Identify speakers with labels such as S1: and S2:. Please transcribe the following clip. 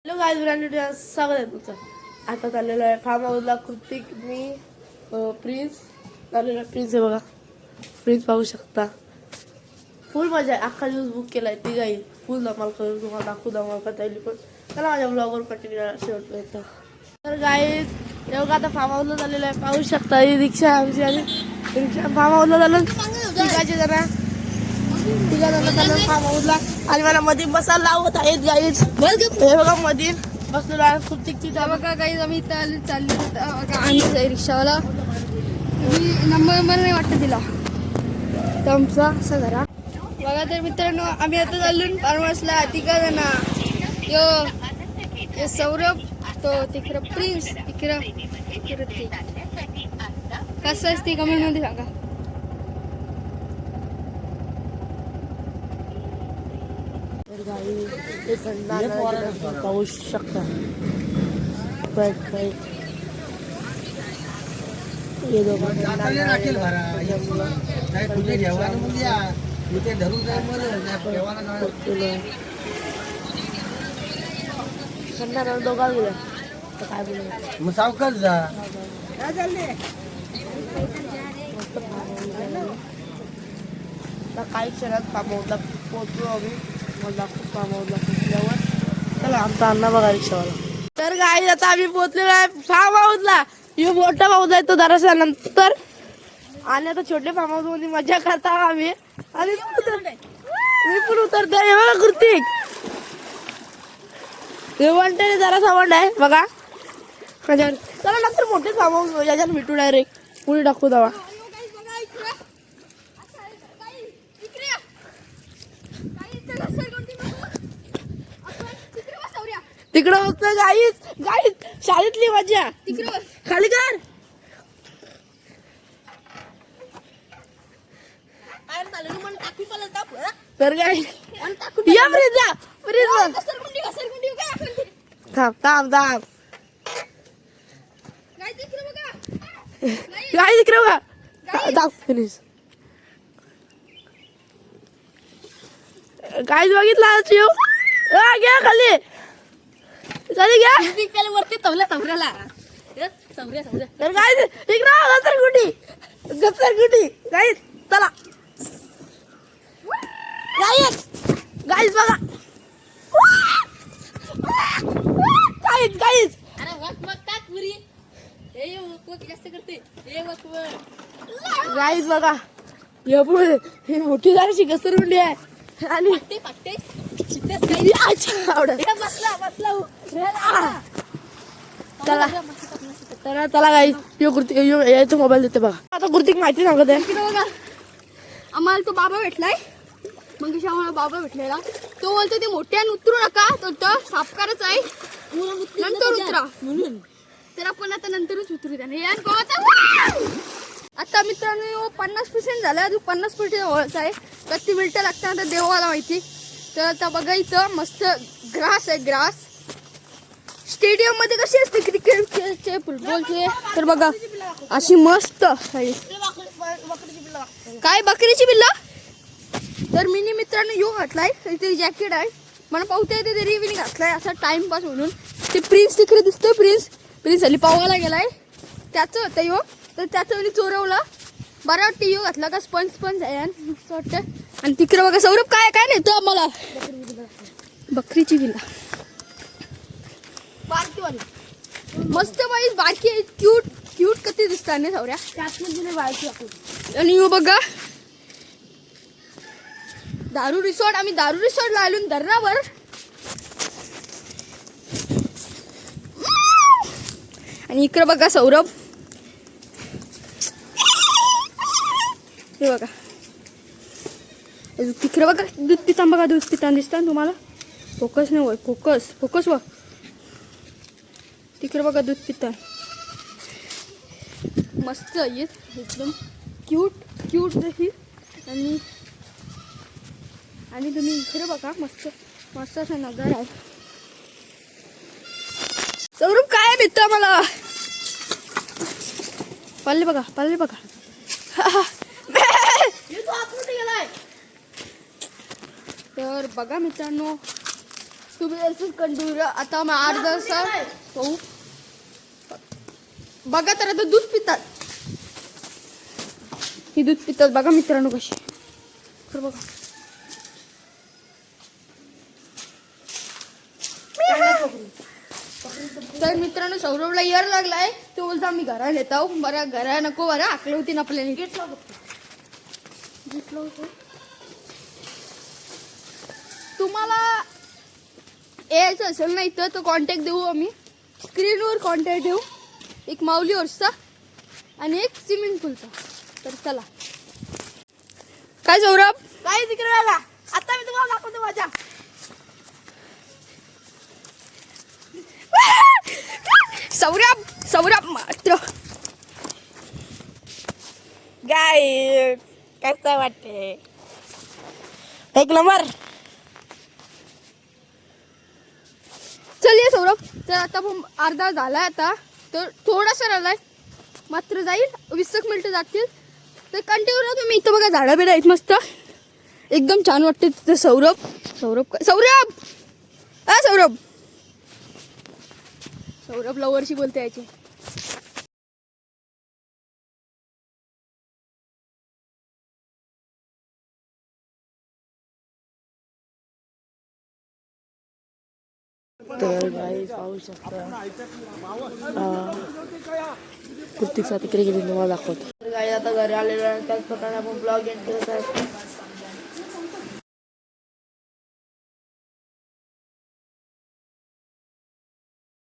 S1: Hello guys branded स्वागत आहे तुमचं. आता चाललेलं आहे फार्म हाऊसला. कृतिक, मी, प्रिन्स चाललेलं आहे. प्रिन्स आहे बघा, प्रिन्स पाहू शकता. फुल मजा आहे. अख्खा दिवस बुक केला आहे. ती गाई फुल धमाल करून तुम्हाला दाखवू धमाल करता येईल. पण चला माझ्या ब्लॉगवर कंटिन्यू शेवटपर्यंत. तर गाईज एवढं आता फार्म हाऊसला झालेलं आहे. पाहू शकता ही रिक्षा आमची आणि रिक्षा फार्म हाऊसला झालं ठिकाचे जरा फार्म हाऊसला. आणि मला मध्ये बसायला लावत आहेत गाईज. हे बघा मध्ये बसलेलो आहे. कृतिकची
S2: बघा काही आम्ही इथं चाललो होतो. आम्ही रिक्षावाला नंबर नाही वाटतं तिला तर आमचा असं करा. बघा तर मित्रांनो, आम्ही आता चाललो फार्मर्सला. तिघा जण, यो सौरभ, तो तिकडं प्रिन्स, तिकडं कसं असते कमेंट मध्ये सांगा.
S1: पाहू शकता. दोघा गेलं काय बोल
S3: मग सावकाश जा.
S1: काही क्षणात फार्म हाऊसला पोहोचलो आम्ही. मला खूप फार्म हाऊसला पोहोचल्यावर चला आमचा अण्णा बघा रिक्षावाला. तर गाई आता आम्ही पोहोचलेलो आहे फार्म हाऊसला. यो मोठा हाऊस आहे तो दराच्या नंतर. आणि आता छोटे फार्म हाऊस मध्ये मजा करता आम्ही. आणि मी पण उतरते. हे बघा कृतिक, हे म्हणते जरा सावंड आहे बघा. चला नंतर मोठे फार्म हाऊस याच्यात भेटू डायरेक्ट पुढे टाकू दवा. तिकडं बघतोय गाईच गाईच शाळेतली मजा. खाली कर. तर काय या फ्रीजला फ्रीज थांब थांब थांब. गाई तिकडे बघा. दाख फ्रीज. गाईच बघितला शिव. घ्या खाली खाली घ्या.
S2: वरती तवऱ्याला
S1: तर गाईच इकडे घसरगुटी गाईच चला. गाईच बघा गाईच गाईच गाईच बघा. ही मोठी झाल्याची घसरगुंडी आहे. आणि चला चला चला गाईच. यो कृतिक यायचं मोबाईल देते बघा. आता कृतिक माहिती सांगत आहे.
S2: बघा आम्हाला तो बाबा भेटलाय. मग आम्हाला बाबा भेटलेला. तो बोलतो ते मोठ्यानं उतरू नका, तो साफ करायचं आहे नंतर उतरा म्हणून. तर आपण आता नंतरच उतरू द्या. आता मित्रांनो 50% झालं. अजून 50% व्हायचं आहे. किती मिनिटं लागतात आता देवाला माहिती. तर आता बघा इथं मस्त ग्रास आहे. ग्रास स्टेडियम मध्ये कशी असते क्रिकेटचे फुटबॉलचे. तर बघा अशी मस्त काय बकरीची बिल्ला. तर मिनी मित्रांनो यो घातलाय. इथे जॅकेट आहे. मला पावता येते तरी मी घातलाय असा टाइमपास म्हणून. ते प्रिन्स तिकडे दिसतोय. प्रिन्स आली पावाला गेलाय. त्याचं होतं यो. तर त्याचं मी चोरवलं. बरं वाटतं यो घातला का स्पंज आहे असं वाटतं. आणि तिकडे बघा सौरभ काय काय नेतो आम्हाला. बकरीची बिल्ला मस्त बाई बारकी आहे. क्यूट कधी दिसतात ना सौर्या. आणि यो बघा दारू रिसॉर्ट. आम्ही दारू रिसॉर्टला आलो धरणावर. आणि इकडे बघा सौरभ. हे बघा तिकडे बघा दूध पितान. बघा दूध पितान दिसतात तुम्हाला. फोकस नाही होय. फोकस व तिकडे बघा दूध पितान. मस्त आहे एकदम क्यूट देखील. आणि तुम्ही इकडे बघा मस्त असा नगर आहे. सौरभ काय भेटतं मला. पाल्ले बघा तर बघा मित्रांनो तुम्ही असंच कंटिन्यू आता मग अर्धा तास होऊ बघा. तर आता दूध पितात, ही दूध पितात बघा मित्रांनो कशी. तर बघा तर मित्रांनो सौरभला इयर लागलाय. तो बोलतो आम्ही घरा नेता बरं, घरा नको बरं आकलं होती ना आपल्याला. घेतलं होतं तुम्हाला यायचं असेल ना इथं तर कॉन्टॅक्ट देऊ आम्ही, स्क्रीनवर कॉन्टॅक्ट देऊ. एक माऊली हॉर्सचा आणि एक स्विमिंग पूलचा. तर चला काय सौरभ
S1: काय तिकडे बघा, आता मी तुम्हाला दाखवतो माझ्या.
S2: सौरभ सौरभ मात्र
S1: गाय कसं वाटते, एक नंबर.
S2: चलिए सौरभ. तर आता पण अर्धा झालाय आता, तर थोडासा राहिलाय मात्र जाईल, 20 मिनिटं जातील. तर कंटिन्यू ना तुम्ही. इथं बघा झाडं बिडं आहेत मस्त, एकदम छान वाटते तिथं. सौरभ सौरभ सौरभ सौरभ सौरभ लवरशी बोलते यायची.
S1: तर गाईस पाहू शकता कुर्तीक साथ इकडे गेली तुम्हाला दाखवतो. तर गाईस आता घरी आलेलो आहे, त्याच प्रकारे आपण ब्लॉग एंड करत आहे.